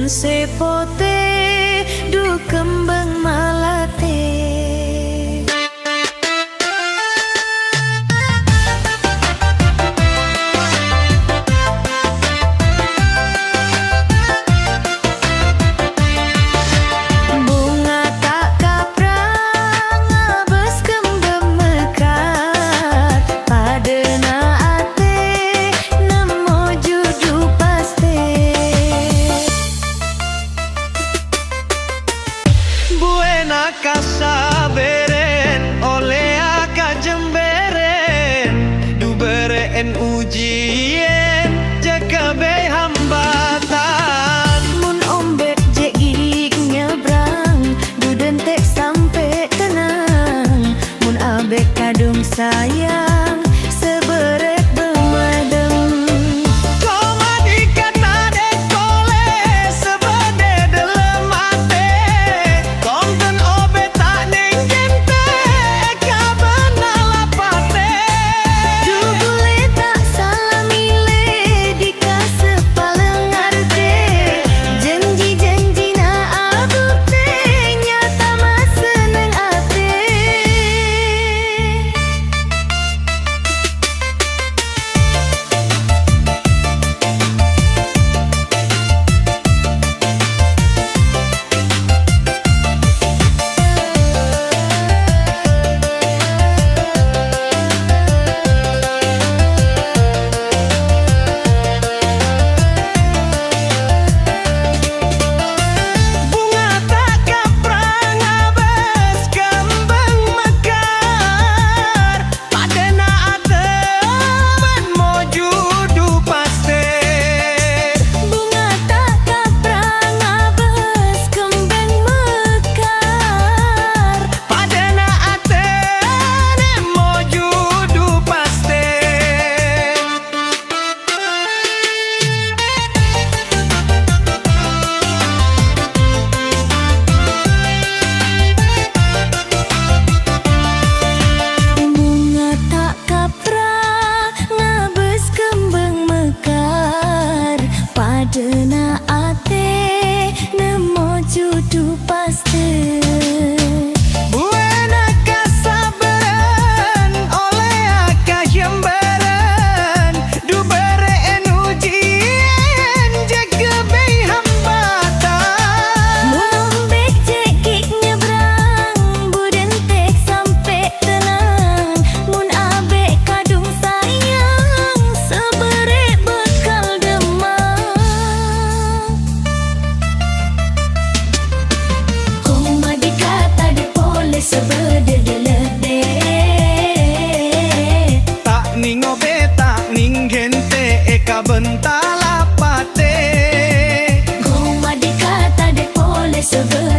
sepote du kembang malate. Bunga tak kaprang abes kembang mekar padena ate nemo judu paste. Buena casa beren oleh aka jemberen du beren ujian jaga be hambatan. Mun ombek je gig nyebrang du dentek sampai tenang. Mun abek kadung sayang seberet bemadem. Koma dikata dek kole sebede dalam ate. Konten obe tak ninggente eka benalapate. Du boleh tak salah milih dikasih paling arte. Janji-janji na abute nyata mas seneng ate. Bunga tak kaprang abes kembang mekar padena ate men moju du paste. Bunga tak kaprang abes kembang mekar Padena ate nem moju du paste. Bunga tak kaprang abes kembang mekar padena ate nemo judu paste. Buena casa beren oleh aka jemberen du beren ujian jaga be hambatan. Mun ombek je gig nyebrang buden tek sampai tenang. Mun abek kadung sayang seberet bekal demang. Koma dikata de pole sebede delede. Tak ning obe tak ning gente eka bentalapate. Koma dikata de pole sebede